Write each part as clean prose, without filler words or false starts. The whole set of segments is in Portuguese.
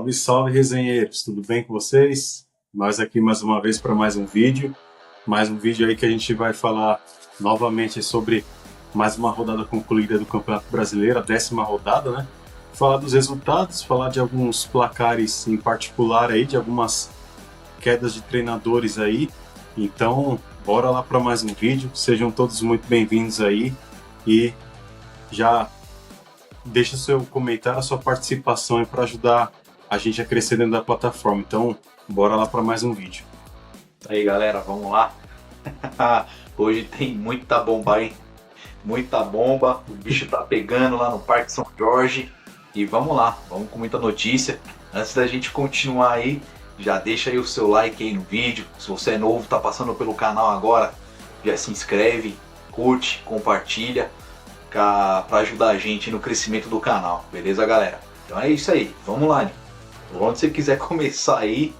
Salve, salve, resenheiros! Tudo bem com vocês? Nós aqui mais uma vez para mais um vídeo. Mais um vídeo aí que a gente vai falar novamente sobre mais uma rodada concluída do Campeonato Brasileiro, a 10ª rodada, né? Falar dos resultados, falar de alguns placares em particular aí, de algumas quedas de treinadores aí. Então, bora lá para mais um vídeo. Sejam todos muito bem-vindos aí e já deixa seu comentário, a sua participação aí para ajudar a gente a crescer dentro da plataforma. Então, bora lá para mais um vídeo. Aí, galera, vamos lá. Hoje tem muita bomba, hein? Muita bomba. O bicho tá pegando lá no Parque São Jorge. E vamos lá, vamos com muita notícia. Antes da gente continuar aí, já deixa aí o seu like aí no vídeo. Se você é novo, tá passando pelo canal agora, já se inscreve, curte, compartilha, para ajudar a gente no crescimento do canal. Beleza, galera? Então é isso aí, vamos lá. Por onde você quiser começar aí,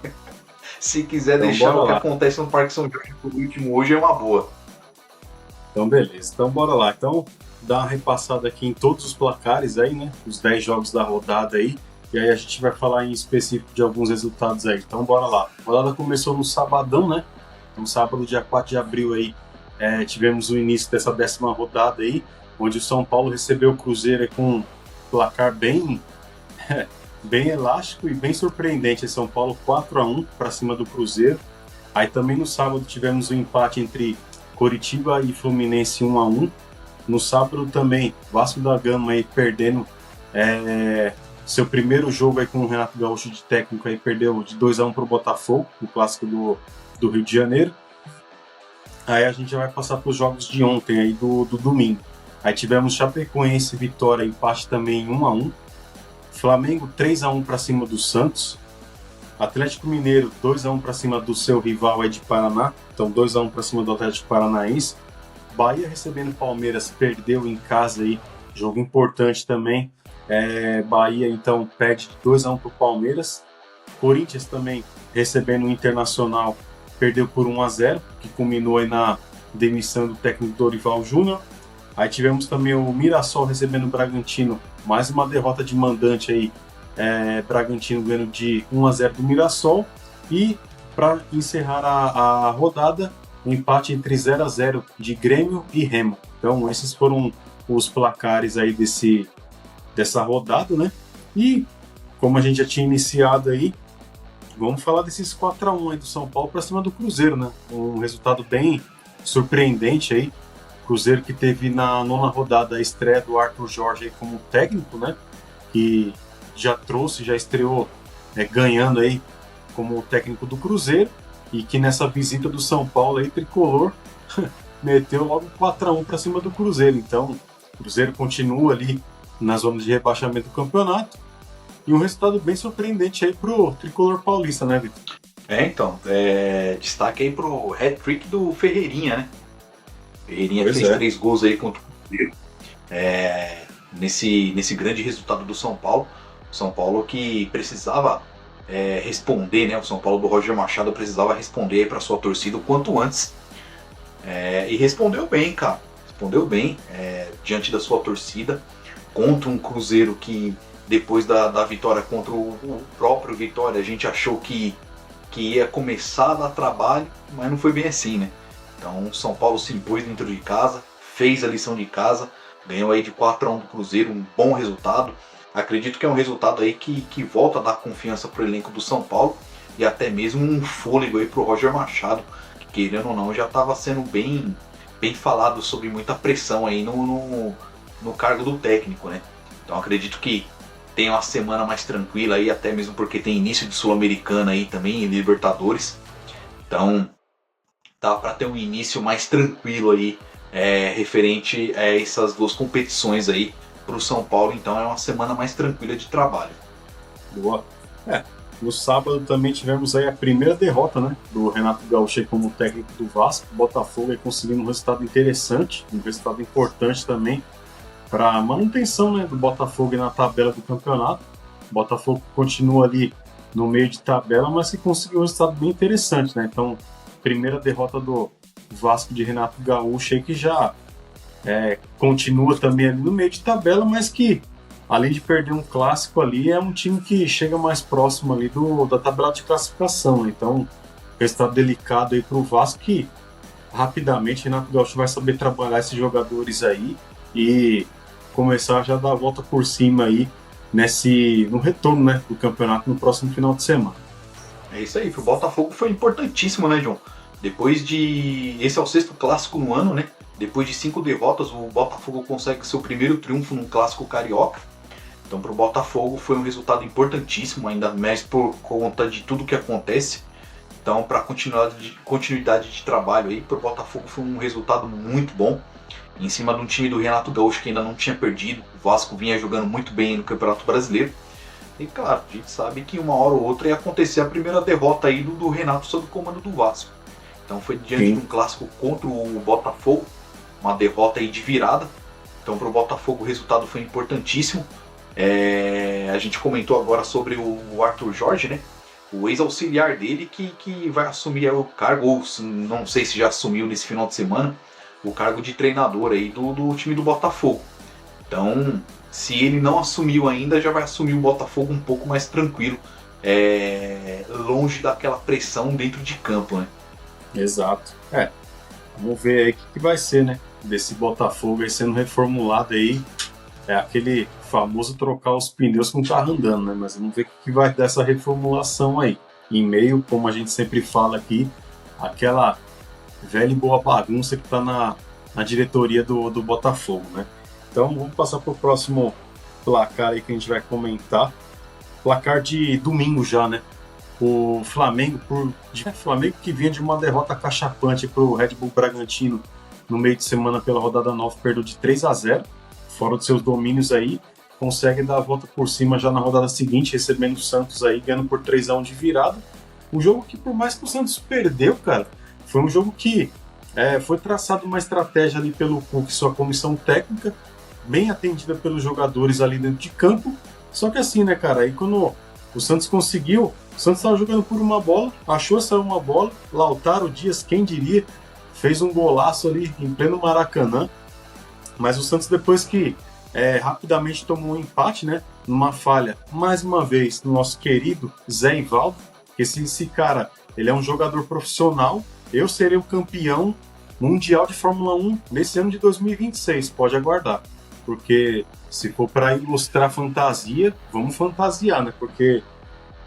se quiser então, deixar o que acontece no Parque São Jorge por último hoje é uma boa. Então beleza, então bora lá. Então dá uma repassada aqui em todos os placares aí, né? Os 10 jogos da rodada aí. E aí a gente vai falar em específico de alguns resultados aí. Então bora lá. A rodada começou no sabadão, né? No sábado, dia 4 de abril aí, tivemos o início dessa 10ª rodada aí, onde o São Paulo recebeu o Cruzeiro aí com um placar bem elástico e bem surpreendente. São Paulo 4-1 para cima do Cruzeiro. Aí também no sábado tivemos o empate entre Coritiba e Fluminense 1-1. No sábado também, Vasco da Gama aí perdendo seu primeiro jogo aí com o Renato Gaúcho de técnico, aí perdeu de 2-1 para o Botafogo, no clássico do Rio de Janeiro. Aí a gente já vai passar para os jogos de ontem, aí do domingo. Aí tivemos Chapecoense, Vitória, empate também 1-1. Flamengo 3-1 para cima do Santos. Atlético Mineiro 2-1 para cima do seu rival aí de Paraná. Então 2-1 para cima do Atlético Paranaense. Bahia recebendo Palmeiras, perdeu em casa aí, jogo importante também. Bahia então perde 2-1 para o Palmeiras. Corinthians também recebendo o Internacional, perdeu por 1-0, que culminou aí na demissão do técnico Dorival Júnior. Aí tivemos também o Mirassol recebendo o Bragantino, mais uma derrota de mandante aí, Bragantino ganhando de 1-0 do Mirassol. E para encerrar a rodada, um empate entre 0-0 de Grêmio e Remo. Então esses foram os placares aí dessa rodada, né? E como a gente já tinha iniciado aí, vamos falar desses 4-1 aí do São Paulo para cima do Cruzeiro, né? Um resultado bem surpreendente aí. Cruzeiro que teve na 9ª rodada a estreia do Arthur Jorge aí como técnico, né? Que já estreou ganhando aí como técnico do Cruzeiro, e que nessa visita do São Paulo aí, tricolor, meteu logo 4-1 para cima do Cruzeiro. Então, o Cruzeiro continua ali na zona de rebaixamento do campeonato, e um resultado bem surpreendente aí pro tricolor paulista, né, Vitor? Então, destaque aí pro hat-trick do Ferreirinha, né? Ferreirinha fez 3 gols aí contra o Cruzeiro. Nesse grande resultado do São Paulo. São Paulo que precisava responder, né? O São Paulo do Roger Machado precisava responder para sua torcida o quanto antes. E respondeu bem, cara. Respondeu bem diante da sua torcida, contra um Cruzeiro que depois da vitória contra o próprio Vitória, a gente achou que ia começar a dar trabalho, mas não foi bem assim, né? Então o São Paulo se impôs dentro de casa, fez a lição de casa, ganhou aí de 4-1 do Cruzeiro, um bom resultado. Acredito que é um resultado aí que volta a dar confiança para o elenco do São Paulo e até mesmo um fôlego aí para o Roger Machado, que querendo ou não já estava sendo bem falado sobre muita pressão aí no cargo do técnico, né? Então acredito que tem uma semana mais tranquila aí, até mesmo porque tem início de Sul-Americana aí também, e Libertadores. Então dá para ter um início mais tranquilo aí, referente a essas 2 competições aí para o São Paulo. Então é uma semana mais tranquila de trabalho. Boa. No sábado também tivemos aí a primeira derrota, né, do Renato Gaúcho como técnico do Vasco. O Botafogo aí conseguindo um resultado interessante, um resultado importante também para a manutenção, né, do Botafogo na tabela do campeonato. O Botafogo continua ali no meio de tabela, mas que conseguiu um resultado bem interessante, né? Então, primeira derrota do Vasco de Renato Gaúcho aí, que já continua também ali no meio de tabela, mas que além de perder um clássico ali, é um time que chega mais próximo ali da tabela de classificação, né? Então, resultado delicado aí pro Vasco, que rapidamente Renato Gaúcho vai saber trabalhar esses jogadores aí e começar já a dar a volta por cima aí no retorno, né, do campeonato no próximo final de semana. É isso aí, pro Botafogo foi importantíssimo, né, João? Esse é o sexto clássico no ano, né? Depois de 5 derrotas, o Botafogo consegue seu primeiro triunfo num clássico carioca. Então, para o Botafogo foi um resultado importantíssimo, ainda mais por conta de tudo que acontece. Então, para continuidade de trabalho aí, para o Botafogo foi um resultado muito bom. Em cima de um time do Renato Gaúcho que ainda não tinha perdido. O Vasco vinha jogando muito bem no Campeonato Brasileiro. E claro, a gente sabe que uma hora ou outra ia acontecer a primeira derrota aí do Renato sob o comando do Vasco. Então foi diante de um clássico contra o Botafogo, uma derrota aí de virada. Então para o Botafogo o resultado foi importantíssimo. A gente comentou agora sobre o Arthur Jorge, né? O ex-auxiliar dele que vai assumir o cargo, ou não sei se já assumiu nesse final de semana, o cargo de treinador aí do time do Botafogo. Então, se ele não assumiu ainda, já vai assumir o Botafogo um pouco mais tranquilo, longe daquela pressão dentro de campo, né? Exato. Vamos ver aí o que vai ser, né? Desse Botafogo aí sendo reformulado aí. É aquele famoso trocar os pneus com o carro andando, né? Mas vamos ver o que vai dar essa reformulação aí. Em meio, como a gente sempre fala aqui, aquela velha e boa bagunça que está na diretoria do Botafogo, né? Então vamos passar para o próximo placar aí que a gente vai comentar. Placar de domingo já, né? O Flamengo, Flamengo que vinha de uma derrota cachapante para o Red Bull Bragantino no meio de semana pela rodada 9, perdeu de 3-0, fora dos seus domínios aí, consegue dar a volta por cima já na rodada seguinte, recebendo o Santos aí, ganhando por 3-1 de virada. Um jogo que, por mais que o Santos perdeu, cara, foi um jogo que foi traçado uma estratégia ali pelo Cuca e sua comissão técnica, bem atendida pelos jogadores ali dentro de campo. Só que assim, né, cara, aí quando o Santos conseguiu, o Santos estava jogando por uma bola, achou saiu uma bola, Lautaro Dias, quem diria, fez um golaço ali em pleno Maracanã. Mas o Santos, depois que rapidamente tomou um empate, né, numa falha, mais uma vez, do nosso querido Zé Ivaldo, que esse cara, ele é um jogador profissional, eu serei o campeão mundial de Fórmula 1 nesse ano de 2026, pode aguardar. Porque se for para ilustrar fantasia, vamos fantasiar, né? Porque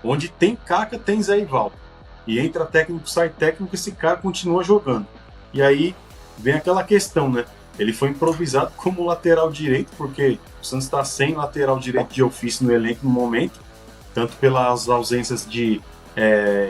onde tem caca, tem Zé Ivaldo. E entra técnico, sai técnico, esse cara continua jogando. E aí vem aquela questão, né? Ele foi improvisado como lateral direito, porque o Santos está sem lateral direito de ofício no elenco no momento, tanto pelas ausências de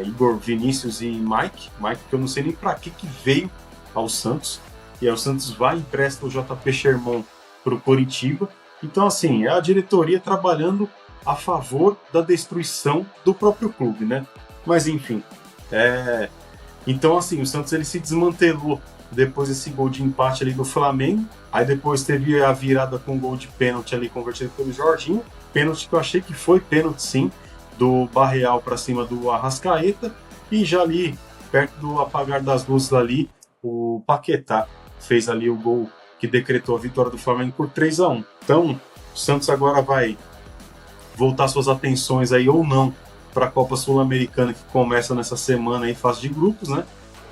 Igor, Vinícius e Mike, que eu não sei nem para que veio ao Santos. E aí o Santos vai e empresta o JP Sherman para o Coritiba. Então, assim, é a diretoria trabalhando a favor da destruição do próprio clube, né? Mas, enfim. Então, assim, o Santos ele se desmantelou depois desse gol de empate ali do Flamengo. Aí depois teve a virada com gol de pênalti ali convertido pelo Jorginho. Pênalti que eu achei que foi pênalti, sim, do Barreal para cima do Arrascaeta. E já ali, perto do apagar das luzes ali, o Paquetá fez ali o gol que decretou a vitória do Flamengo por 3-1. Então, o Santos agora vai voltar suas atenções aí ou não para a Copa Sul-Americana que começa nessa semana aí, fase de grupos, né?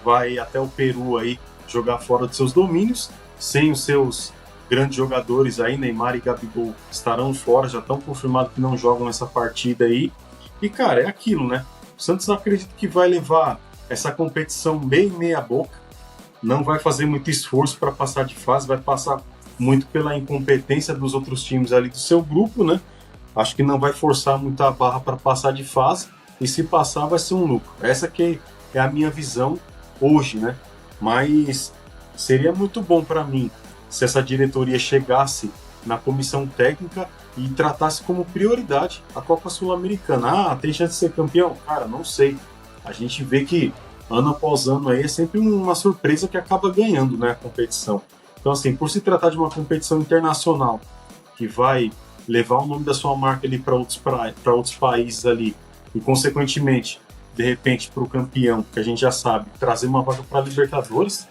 Vai até o Peru aí jogar fora dos seus domínios, sem os seus grandes jogadores aí, Neymar e Gabigol estarão fora, já estão confirmados que não jogam nessa partida aí. E, cara, é aquilo, né? O Santos acredita que vai levar essa competição bem meia boca, não vai fazer muito esforço para passar de fase, vai passar muito pela incompetência dos outros times ali do seu grupo, né? Acho que não vai forçar muito a barra para passar de fase, e se passar vai ser um lucro. Essa que é a minha visão hoje, né? Mas seria muito bom para mim se essa diretoria chegasse na comissão técnica e tratasse como prioridade a Copa Sul-Americana. Tem chance de ser campeão? Cara, não sei. A gente vê que ano após ano aí é sempre uma surpresa que acaba ganhando, né, a competição. Então, assim, por se tratar de uma competição internacional que vai levar o nome da sua marca ali para outros países ali e, consequentemente, de repente, para o campeão, que a gente já sabe, trazer uma vaga para a Libertadores,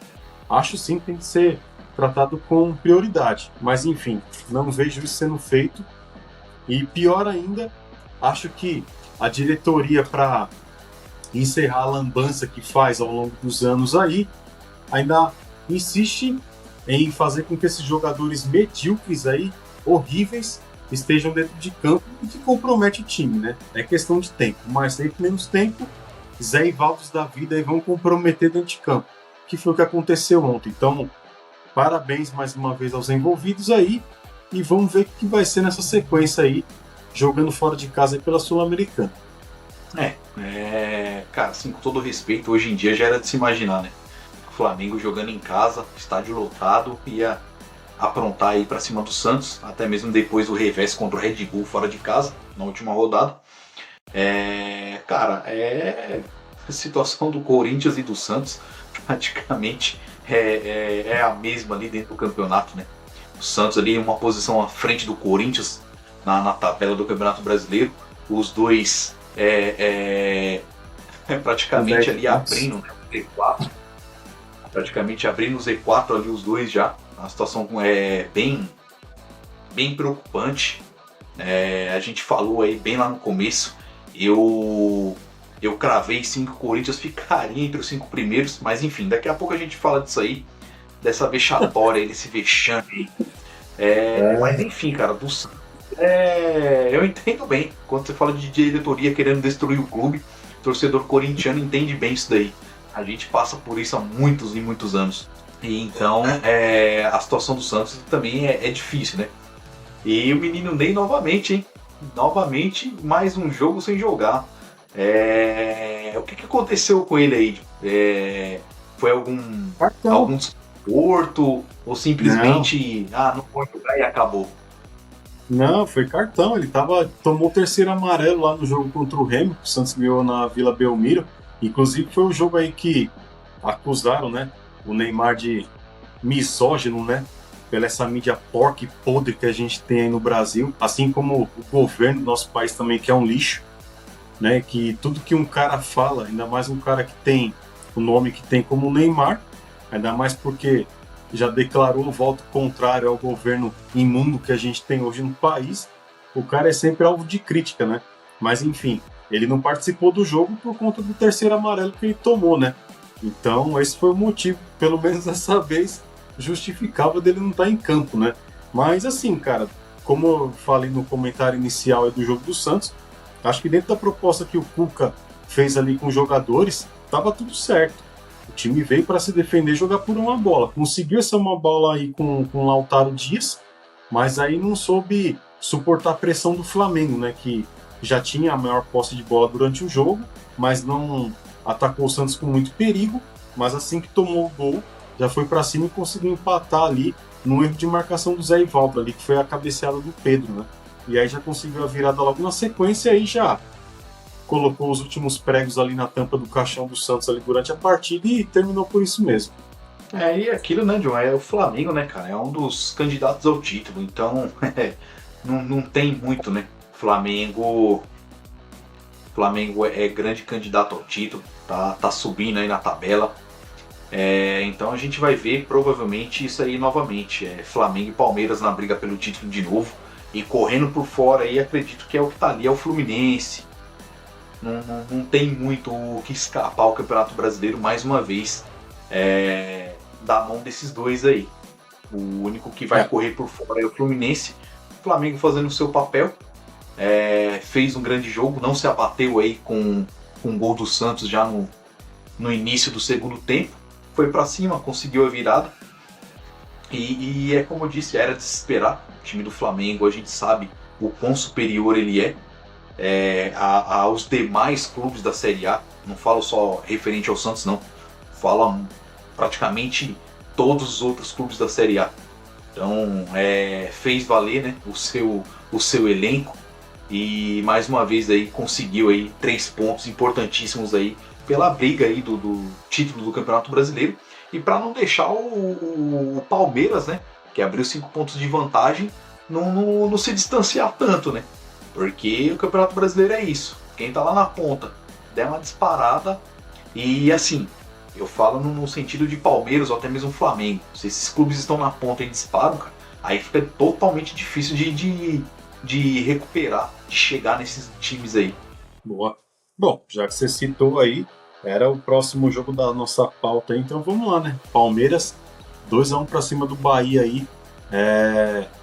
acho sim que tem que ser tratado com prioridade. Mas, enfim, não vejo isso sendo feito E pior ainda, acho que a diretoria, para encerrar a lambança que faz ao longo dos anos aí, ainda insiste em fazer com que esses jogadores medíocres aí, horríveis, estejam dentro de campo e que compromete o time, né? É questão de tempo. Mais tempo, menos tempo, Zé e Valdos da vida aí vão comprometer dentro de campo, que foi o que aconteceu ontem. Então, parabéns mais uma vez aos envolvidos aí e vamos ver o que vai ser nessa sequência aí, jogando fora de casa aí pela Sul-Americana. Cara, assim, com todo respeito, hoje em dia já era de se imaginar, né? O Flamengo jogando em casa, estádio lotado, ia aprontar aí pra cima do Santos, até mesmo depois do revés contra o Red Bull fora de casa, na última rodada. Cara, a situação do Corinthians e do Santos praticamente é a mesma ali dentro do campeonato, né? O Santos ali em uma posição à frente do Corinthians na tabela do Campeonato Brasileiro, os dois praticamente ali abrindo, né, o Z4, praticamente abrindo o Z4 ali os dois já. A situação é bem preocupante. A gente falou aí bem lá no começo, eu cravei 5 Corinthians ficaria entre os 5 primeiros, mas enfim, daqui a pouco a gente fala disso aí, dessa vexatória, desse vexame aí. Mas enfim, cara, do Santos, eu entendo bem quando você fala de diretoria querendo destruir o clube, o torcedor corintiano entende bem isso daí. A gente passa por isso há muitos e muitos anos. E então a situação do Santos também é difícil, né? E o menino Ney novamente, hein? Novamente, mais um jogo sem jogar. O que aconteceu com ele aí? Foi algum desconforto? Ou simplesmente, não pode jogar e acabou? Não, foi cartão. Ele tomou o terceiro amarelo lá no jogo contra o Remo, que o Santos ganhou na Vila Belmiro. Inclusive foi o jogo aí que acusaram, né, o Neymar de misógino, né? Pela essa mídia porca e podre que a gente tem aí no Brasil, assim como o governo do nosso país também, que é um lixo, né? Que tudo que um cara fala, ainda mais um cara que tem o nome que tem como Neymar, ainda mais porque já declarou o voto contrário ao governo imundo que a gente tem hoje no país, o cara é sempre alvo de crítica, né? Mas enfim, ele não participou do jogo por conta do terceiro amarelo que ele tomou, né? Então esse foi o motivo, pelo menos dessa vez, justificável dele não estar em campo, né? Mas assim, cara, como eu falei no comentário inicial do jogo do Santos, acho que dentro da proposta que o Cuca fez ali com os jogadores, tava tudo certo. O time veio para se defender e jogar por uma bola. Conseguiu essa uma bola aí com o Lautaro Dias, mas aí não soube suportar a pressão do Flamengo, né? Que já tinha a maior posse de bola durante o jogo, mas não atacou o Santos com muito perigo. Mas assim que tomou o gol, já foi para cima e conseguiu empatar ali no erro de marcação do Zé Ivaldo ali, que foi a cabeceada do Pedro, né? E aí já conseguiu a virada logo na sequência e aí já colocou os últimos pregos ali na tampa do caixão do Santos ali durante a partida e terminou por isso mesmo. E aquilo, né, John? É o Flamengo, né, cara? É um dos candidatos ao título, então não tem muito, né? Flamengo é grande candidato ao título, tá subindo aí na tabela. Então a gente vai ver provavelmente isso aí novamente. Flamengo e Palmeiras na briga pelo título de novo. E correndo por fora aí, acredito que é o que tá ali, é o Fluminense. Não tem muito o que escapar ao Campeonato Brasileiro mais uma vez da mão desses dois aí. O único que vai correr por fora é o Fluminense. O Flamengo fazendo o seu papel. Fez um grande jogo, não se abateu aí com o gol do Santos já no início do segundo tempo. Foi para cima, conseguiu a virada. E é como eu disse, era de se esperar. O time do Flamengo, a gente sabe o quão superior ele aos demais clubes da Série A. Não falo só referente ao Santos, não. Falo praticamente todos os outros clubes da Série A. Então, fez valer, né, o seu elenco. E mais uma vez aí conseguiu aí 3 pontos importantíssimos aí pela briga aí do título do Campeonato Brasileiro. E para não deixar o Palmeiras, né, que abriu 5 pontos de vantagem, não se distanciar tanto, né? Porque o Campeonato Brasileiro é isso. Quem tá lá na ponta der uma disparada. E assim, eu falo no sentido de Palmeiras ou até mesmo Flamengo. Se esses clubes estão na ponta e disparam, cara, aí fica totalmente difícil de recuperar, de chegar nesses times aí. Boa. Bom, já que você citou aí, era o próximo jogo da nossa pauta aí, então vamos lá, né? Palmeiras 2-1 para cima do Bahia aí,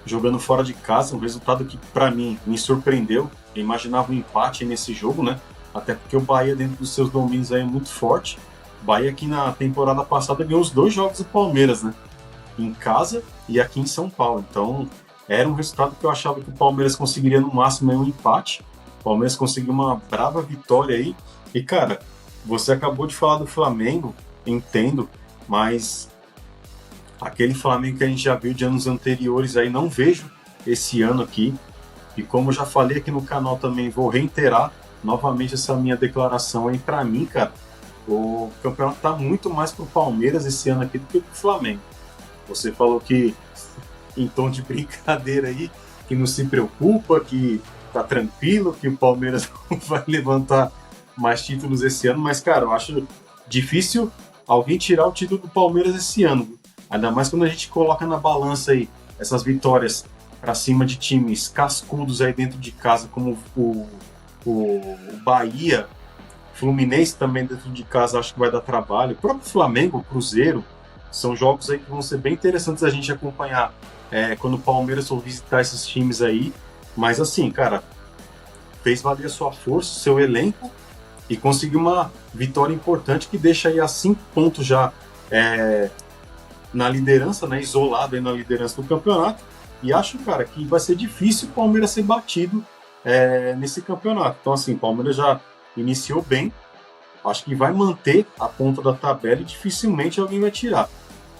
jogando fora de casa, um resultado que para mim me surpreendeu. Eu imaginava um empate nesse jogo, né? Até porque o Bahia dentro dos seus domínios aí é muito forte. O Bahia que na temporada passada ganhou os 2 jogos do Palmeiras, né? Em casa e aqui em São Paulo. Então era um resultado que eu achava que o Palmeiras conseguiria no máximo um empate. O Palmeiras conseguiu uma brava vitória aí. E cara, você acabou de falar do Flamengo, entendo, mas aquele Flamengo que a gente já viu de anos anteriores aí, não vejo esse ano aqui. E como eu já falei aqui no canal também, vou reiterar novamente essa minha declaração aí. Pra mim, cara, o campeonato tá muito mais pro Palmeiras esse ano aqui do que pro Flamengo. Você falou que, em tom de brincadeira aí, que não se preocupa, que tá tranquilo, que o Palmeiras não vai levantar mais títulos esse ano, mas, cara, eu acho difícil alguém tirar o título do Palmeiras esse ano. Ainda mais quando a gente coloca na balança aí essas vitórias para cima de times cascudos aí dentro de casa, como o Bahia, Fluminense também dentro de casa, acho que vai dar trabalho. O próprio Flamengo, o Cruzeiro, são jogos aí que vão ser bem interessantes a gente acompanhar quando o Palmeiras for visitar esses times aí. Mas assim, cara, fez valer a sua força, seu elenco, e conseguiu uma vitória importante que deixa aí a 5 pontos já na liderança, né, isolado aí na liderança do campeonato. E acho, cara, que vai ser difícil o Palmeiras ser batido nesse campeonato. Então, assim, o Palmeiras já iniciou bem, acho que vai manter a ponta da tabela e dificilmente alguém vai tirar.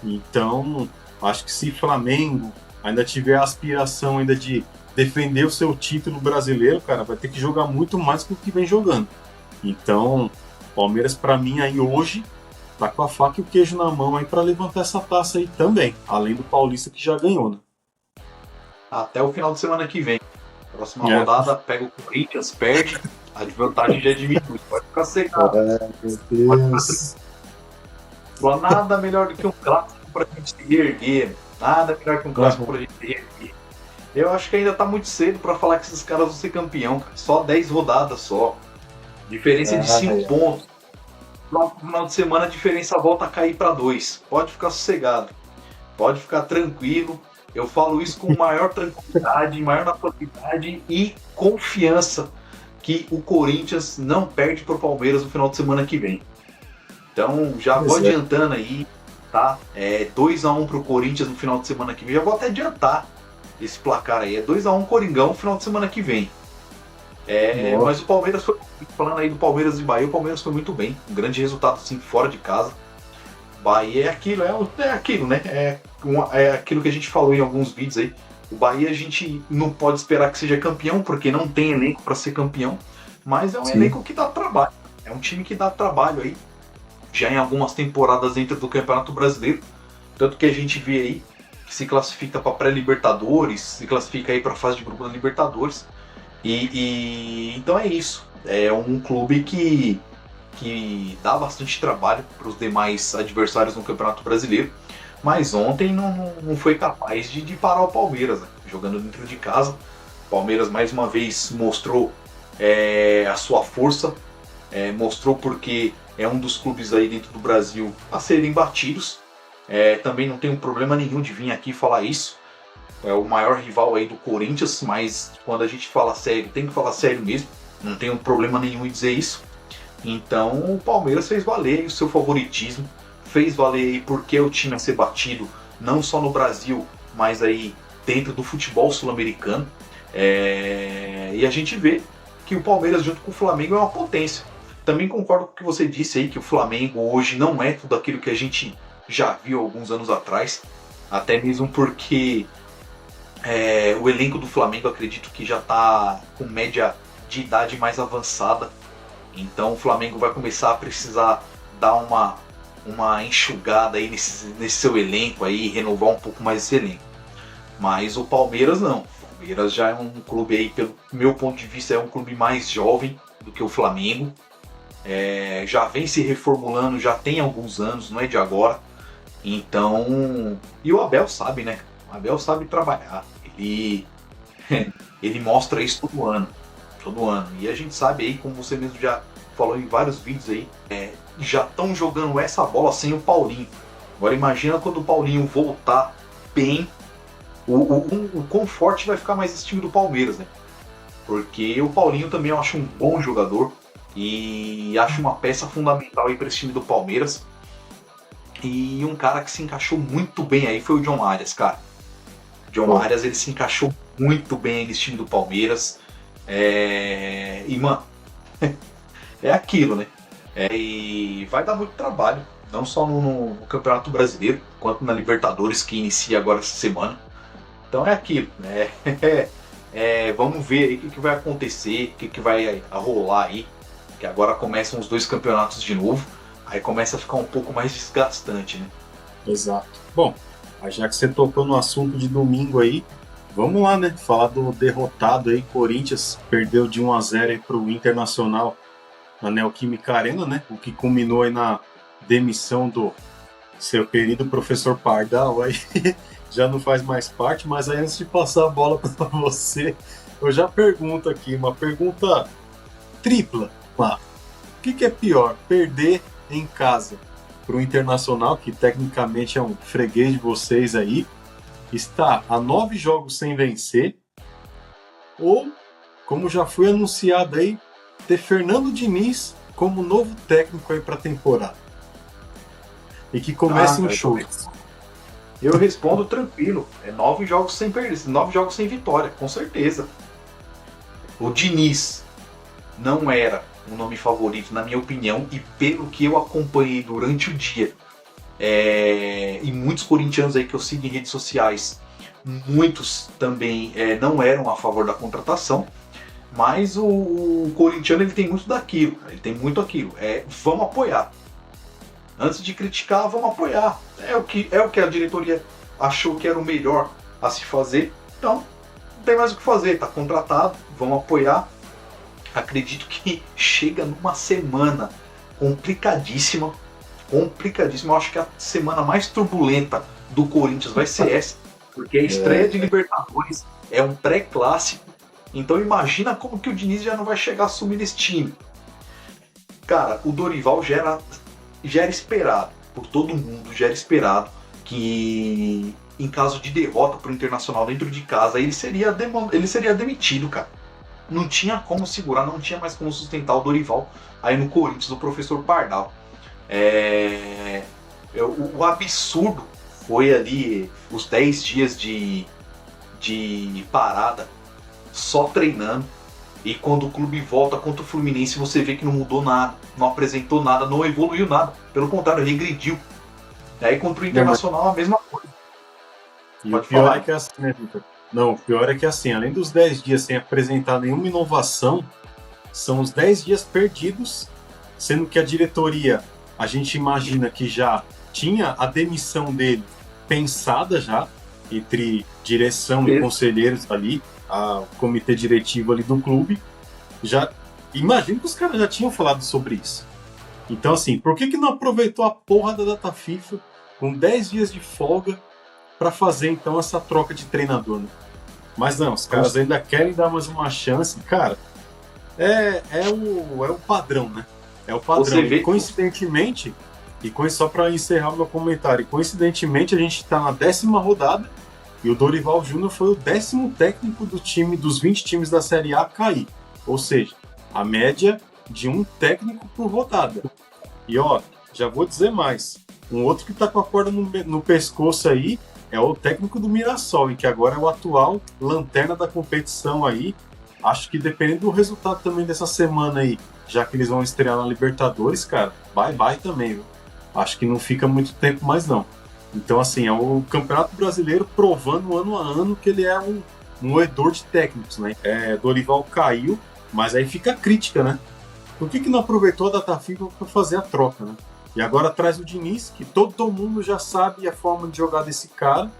Então, acho que se Flamengo ainda tiver a aspiração ainda de defender o seu título brasileiro, cara, vai ter que jogar muito mais do que vem jogando. Então, Palmeiras, para mim, aí hoje, tá com a faca e o queijo na mão aí para levantar essa taça aí também, além do Paulista que já ganhou, né? Até o final de semana que vem. Próxima rodada, pega o Corinthians, perde, a vantagem já diminui. Pode ficar secado. Meu Deus. Nada melhor do que um clássico pra gente se reerguer. Nada melhor que um clássico pra gente se reerguer. Eu acho que ainda tá muito cedo pra falar que esses caras vão ser campeão, cara. Só 10 rodadas só. Diferença de 5 pontos. No final de semana a diferença volta a cair pra 2. Pode ficar sossegado. Pode ficar tranquilo. Eu falo isso com maior tranquilidade, maior naturalidade e confiança que o Corinthians não perde pro Palmeiras no final de semana que vem. Então já vou adiantando aí, tá? 2-1 pro Corinthians no final de semana que vem. Já vou até adiantar esse placar aí. É 2-1 Coringão no final de semana que vem. Mas o Palmeiras foi, falando aí do Palmeiras e Bahia, o Palmeiras foi muito bem. Um grande resultado assim fora de casa. Bahia é aquilo, né? É aquilo que a gente falou em alguns vídeos aí. O Bahia a gente não pode esperar que seja campeão, porque não tem elenco para ser campeão. Mas é um elenco que dá trabalho. É um time que dá trabalho aí. Já em algumas temporadas dentro do Campeonato Brasileiro. Tanto que a gente vê aí que se classifica para pré-Libertadores, se classifica aí para a fase de grupo da Libertadores. Então é isso. É um clube que dá bastante trabalho para os demais adversários no Campeonato Brasileiro. Mas ontem não foi capaz de parar o Palmeiras, né? Jogando dentro de casa. O Palmeiras mais uma vez mostrou a sua força, mostrou porque é um dos clubes aí dentro do Brasil a serem batidos. Também não tenho problema nenhum de vir aqui falar isso. É o maior rival aí do Corinthians, mas quando a gente fala sério, tem que falar sério mesmo. Não tenho problema nenhum em dizer isso. Então o Palmeiras fez valer o seu favoritismo, fez valer aí porque o time a ser batido, não só no Brasil, mas aí dentro do futebol sul-americano. E a gente vê que o Palmeiras junto com o Flamengo é uma potência. Também concordo com o que você disse aí, que o Flamengo hoje não é tudo aquilo que a gente já viu alguns anos atrás, até mesmo porque o elenco do Flamengo acredito que já está com média de idade mais avançada. Então o Flamengo vai começar a precisar dar uma enxugada aí nesse seu elenco aí, renovar um pouco mais esse elenco. Mas o Palmeiras não. O Palmeiras já é um clube aí, pelo meu ponto de vista, é um clube mais jovem do que o Flamengo. Já vem se reformulando, já tem alguns anos, não é de agora. Então, e o Abel sabe, né? O Abel sabe trabalhar. Ele Ele mostra isso todo ano. Todo ano. E a gente sabe aí, como você mesmo já falou em vários vídeos aí, já estão jogando essa bola sem o Paulinho. Agora imagina quando o Paulinho voltar bem, o quão forte vai ficar mais esse time do Palmeiras, né? Porque o Paulinho também eu acho um bom jogador e acho uma peça fundamental aí para esse time do Palmeiras. E um cara que se encaixou muito bem aí foi o John Arias, cara. O John Arias, ele se encaixou muito bem aí nesse time do Palmeiras. E, mano, é aquilo, né? E vai dar muito trabalho, não só no Campeonato Brasileiro, quanto na Libertadores, que inicia agora essa semana. Então é aquilo, né? Vamos ver aí o que vai acontecer, o que vai rolar aí, que agora começam os dois campeonatos de novo, aí começa a ficar um pouco mais desgastante, né? Exato. Bom, já que você tocou no assunto de domingo aí, vamos lá, né? Falar do derrotado aí, Corinthians perdeu de 1-0 aí pro Internacional na Neoquímica Arena, né? O que culminou aí na demissão do seu querido professor Pardal aí. Já não faz mais parte, mas aí antes de passar a bola para você, eu já pergunto aqui, uma pergunta tripla lá. O que é pior, perder em casa para o Internacional, que tecnicamente é um freguês de vocês aí, está a 9 jogos sem vencer, ou, como já foi anunciado aí, ter Fernando Diniz como novo técnico aí para a temporada? E que comece um show. Eu respondo tranquilo. 9 jogos sem perder, 9 jogos sem vitória, com certeza. O Diniz não era um nome favorito, na minha opinião, e pelo que eu acompanhei durante o dia. E muitos corintianos aí que eu sigo em redes sociais, muitos também não eram a favor da contratação, mas o corintiano ele tem muito daquilo, ele tem muito aquilo. Vamos apoiar. Antes de criticar, vamos apoiar. É o que a diretoria achou que era o melhor a se fazer. Então, não tem mais o que fazer. Está contratado, vamos apoiar. Acredito que chega numa semana complicadíssima. Complicadíssima. Eu acho que a semana mais turbulenta do Corinthians vai ser essa. Porque a estreia de Libertadores é um pré-clássico. Então imagina como que o Diniz já não vai chegar a assumir esse time. Cara, o Dorival já era esperado, por todo mundo, já era esperado que em caso de derrota para o Internacional dentro de casa, ele seria demitido, cara. Não tinha como segurar, não tinha mais como sustentar o Dorival aí no Corinthians, do professor Pardal. O absurdo foi ali os 10 dias de parada, só treinando. E quando o clube volta contra o Fluminense, você vê que não mudou nada, não apresentou nada, não evoluiu nada. Pelo contrário, regrediu. E aí contra o Internacional a mesma coisa. E o pior é que é assim, né, Victor? Não, o pior é que assim, além dos 10 dias sem apresentar nenhuma inovação, são os 10 dias perdidos, sendo que a diretoria, a gente imagina que já tinha a demissão dele pensada já, entre direção e conselheiros ali, o comitê diretivo ali do clube, já imagino que os caras já tinham falado sobre isso. Então assim, por que não aproveitou a porra da data FIFA com 10 dias de folga para fazer então essa troca de treinador, né? Mas não, os caras ainda querem dar mais uma chance. Cara, é o padrão, né? É o padrão. E coincidentemente, só para encerrar o meu comentário, coincidentemente a gente está na 10ª rodada e o Dorival Júnior foi o 10º técnico dos 20 times da Série A a cair. Ou seja, a média de um técnico por rodada. E ó, já vou dizer mais. Um outro que está com a corda no pescoço aí é o técnico do Mirassol, e que agora é o atual lanterna da competição aí. Acho que dependendo do resultado também dessa semana aí, já que eles vão estrear na Libertadores, cara, bye também, viu? Acho que não fica muito tempo mais não. Então, assim, é o Campeonato Brasileiro provando ano a ano que ele é um moedor de técnicos, né? Dorival caiu, mas aí fica a crítica, né? Por que não aproveitou a data FIFA para fazer a troca, né? E agora traz o Diniz, que todo mundo já sabe a forma de jogar desse cara.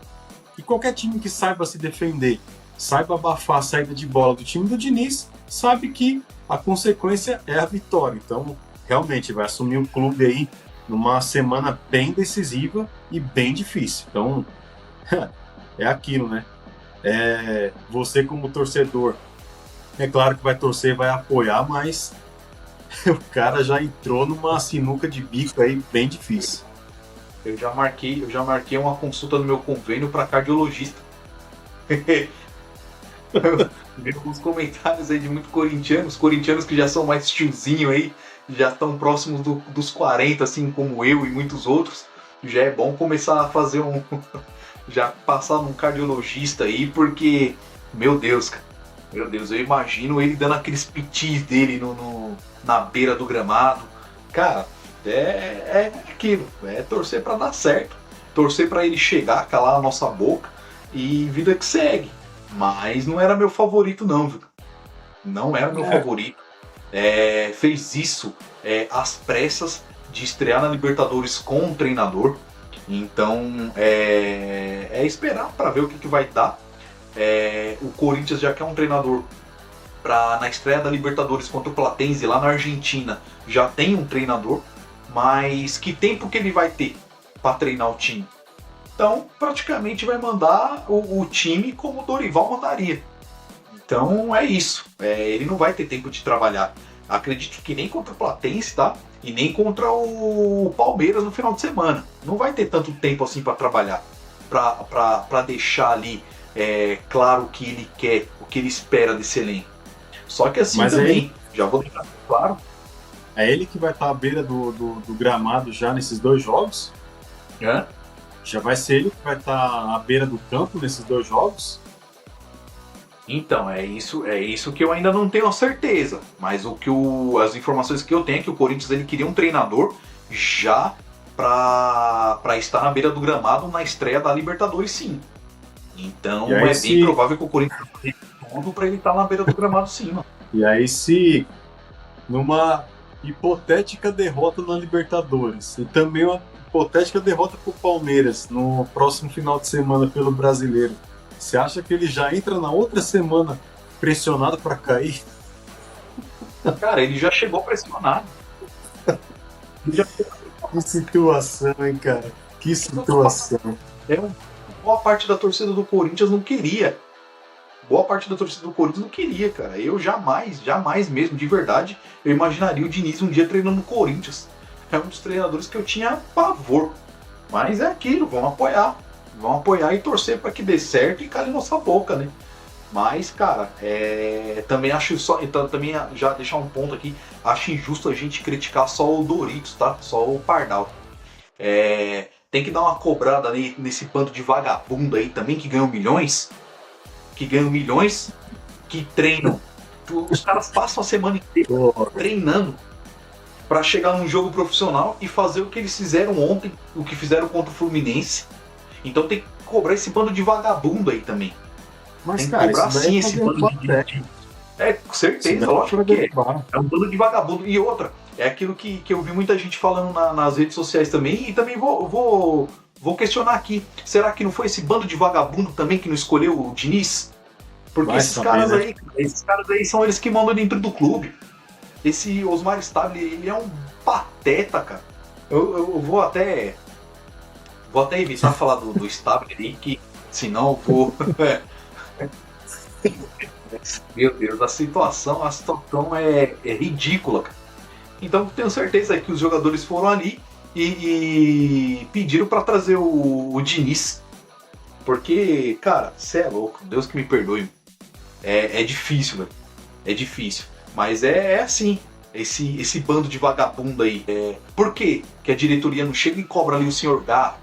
E qualquer time que saiba se defender, saiba abafar a saída de bola do time do Diniz, sabe que a consequência é a vitória. Então, realmente, vai assumir o clube aí numa semana bem decisiva e bem difícil. Então, é aquilo, né? Você como torcedor, é claro que vai torcer, vai apoiar, mas o cara já entrou numa sinuca de bico aí bem difícil. Eu já marquei uma consulta no meu convênio para cardiologista. Veio uns comentários aí de muitos corintianos que já são mais tiozinho aí, já estão próximos dos 40, assim como eu e muitos outros. Já é bom começar a fazer já passar num cardiologista aí, porque, meu Deus, cara, meu Deus, eu imagino ele dando aqueles pitis dele na beira do gramado. Cara, é aquilo, é torcer pra dar certo, torcer pra ele chegar, calar a nossa boca e vida que segue. Mas não era meu favorito não, viu? Não era meu favorito. Fez isso às pressas de estrear na Libertadores com um treinador. Então é esperar para ver o que vai dar. O Corinthians já quer um treinador na estreia da Libertadores contra o Platense lá na Argentina. Já tem um treinador, mas que tempo que ele vai ter para treinar o time? Então praticamente vai mandar o time como o Dorival mandaria. Então é isso. Ele não vai ter tempo de trabalhar. Acredito que nem contra o Platense, tá? E nem contra o Palmeiras no final de semana. Não vai ter tanto tempo assim para trabalhar. Para deixar ali claro o que ele quer, o que ele espera desse elenco. Só que assim Mas também, já vou deixar claro. É ele que vai estar à beira do gramado já nesses 2 jogos? Hã? Já vai ser ele que vai estar à beira do campo nesses 2 jogos? Então, é isso que eu ainda não tenho a certeza. Mas as informações que eu tenho é que o Corinthians ele queria um treinador já para estar na beira do gramado na estreia da Libertadores, sim. Então aí, bem provável que o Corinthians tenha tudo para ele estar na beira do gramado, sim, mano. E aí, se numa hipotética derrota na Libertadores e também uma hipotética derrota para o Palmeiras no próximo final de semana pelo Brasileiro, você acha que ele já entra na outra semana pressionado para cair? Cara, ele já chegou pressionado. Que situação, hein, cara? Que situação. Boa parte da torcida do Corinthians não queria. Boa parte da torcida do Corinthians não queria, cara. Eu jamais mesmo, de verdade, eu imaginaria o Diniz um dia treinando no Corinthians. É um dos treinadores que eu tinha pavor. Mas é aquilo, vamos apoiar. Vamos apoiar e torcer para que dê certo e cale nossa boca, né? Mas, cara, também acho então, também já deixar um ponto aqui, acho injusto a gente criticar só o Doritos, tá? Só o Pardal. Tem que dar uma cobrada nesse bando de vagabundo aí também que ganham milhões, que treinam. Os caras passam a semana inteira treinando para chegar num jogo profissional e fazer o que eles fizeram ontem, o que fizeram contra o Fluminense. Então tem que cobrar esse bando de vagabundo aí também. Mas, tem que cara, cobrar sim esse bando de... Com certeza, lógico que é. É um bando de vagabundo. E outra, é aquilo que eu vi muita gente falando nas redes sociais também, e também vou questionar aqui. Será que não foi esse bando de vagabundo também que não escolheu o Diniz? Porque esses caras aí são eles que mandam dentro do clube. Esse Osmar Stabile, ele é um pateta, cara. Eu vou até evitar falar do Stabile aí, que senão eu vou... Meu Deus, a situação é ridícula, cara. Então tenho certeza que os jogadores foram ali e pediram para trazer o Diniz. Porque, cara, cê é louco, Deus que me perdoe. É difícil, velho. É difícil. Mas é assim. Esse bando de vagabundo aí. Por que a diretoria não chega e cobra ali o senhor Garro,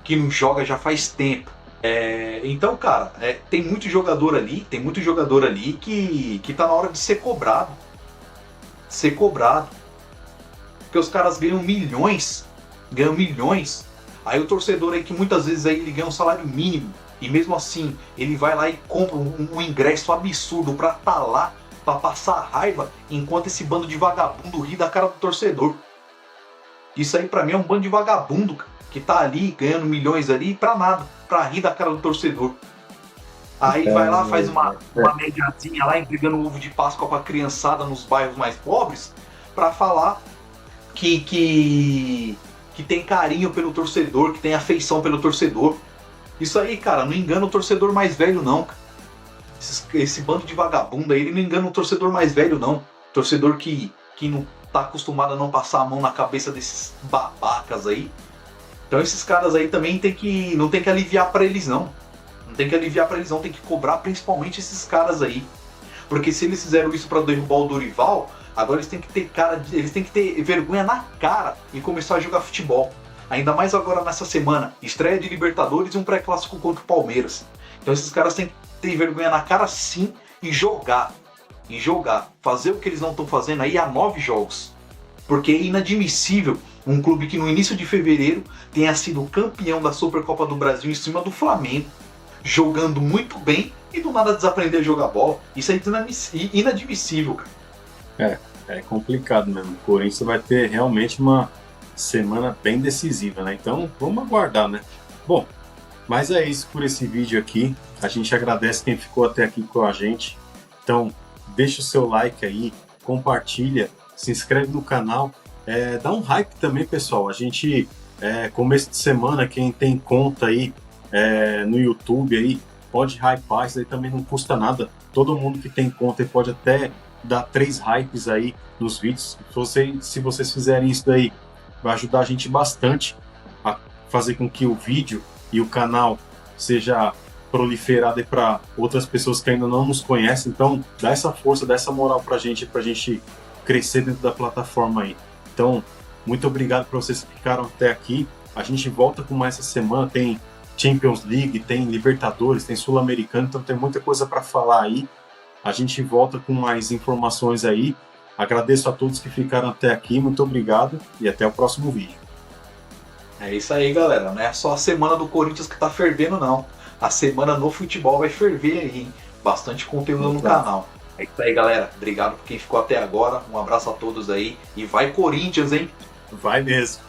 que não joga já faz tempo? Então, cara, tem muito jogador ali que tá na hora de ser cobrado. Porque os caras ganham milhões. Aí o torcedor aí que muitas vezes aí ele ganha um salário mínimo. E mesmo assim, ele vai lá e compra um ingresso absurdo pra tá lá, pra passar raiva, enquanto esse bando de vagabundo ri da cara do torcedor. Isso aí pra mim é um bando de vagabundo, cara, que tá ali ganhando milhões ali pra nada, pra rir da cara do torcedor. Aí vai lá, faz uma mediazinha lá, entregando um ovo de Páscoa pra criançada nos bairros mais pobres, pra falar que tem carinho pelo torcedor, que tem afeição pelo torcedor. Isso aí, cara, não engana o torcedor mais velho, não. Esse bando de vagabundo aí, ele não engana o torcedor mais velho, não. Torcedor que não tá acostumado a não passar a mão na cabeça desses babacas aí. Então esses caras aí também não tem que aliviar pra eles, não. Não tem que aliviar pra eles, não. Tem que cobrar principalmente esses caras aí. Porque se eles fizeram isso pra derrubar o Dorival, agora eles têm que ter eles têm que ter vergonha na cara e começar a jogar futebol. Ainda mais agora nessa semana, estreia de Libertadores e um pré-clássico contra o Palmeiras. Então esses caras têm que ter vergonha na cara sim e jogar. E jogar. Fazer o que eles não estão fazendo aí há 9 jogos. Porque é inadmissível um clube que no início de fevereiro tenha sido campeão da Supercopa do Brasil em cima do Flamengo, jogando muito bem e do nada desaprender a jogar bola. Isso é inadmissível, cara. É complicado mesmo. O Corinthians vai ter realmente uma semana bem decisiva, né? Então vamos aguardar, né? Bom, mas é isso por esse vídeo aqui. A gente agradece quem ficou até aqui com a gente. Então deixa o seu like aí, compartilha, se inscreve no canal, dá um hype também, pessoal. A gente, começo de semana, quem tem conta aí no YouTube aí, pode hypar, isso aí também não custa nada. Todo mundo que tem conta pode até dar 3 hypes aí nos vídeos. Se vocês fizerem isso daí, vai ajudar a gente bastante a fazer com que o vídeo e o canal seja proliferado aí para outras pessoas que ainda não nos conhecem. Então, dá essa força, dá essa moral pra gente crescer dentro da plataforma aí. Então, muito obrigado para vocês que ficaram até aqui. A gente volta com mais essa semana, tem Champions League, tem Libertadores, tem Sul-Americano, então tem muita coisa para falar aí. A gente volta com mais informações aí. Agradeço a todos que ficaram até aqui, muito obrigado e até o próximo vídeo. É isso aí, galera. Não é só a semana do Corinthians que tá fervendo, não. A semana no futebol vai ferver aí, hein? Bastante conteúdo no canal. É isso aí, galera. Obrigado por quem ficou até agora. Um abraço a todos aí. E vai Corinthians, hein? Vai mesmo.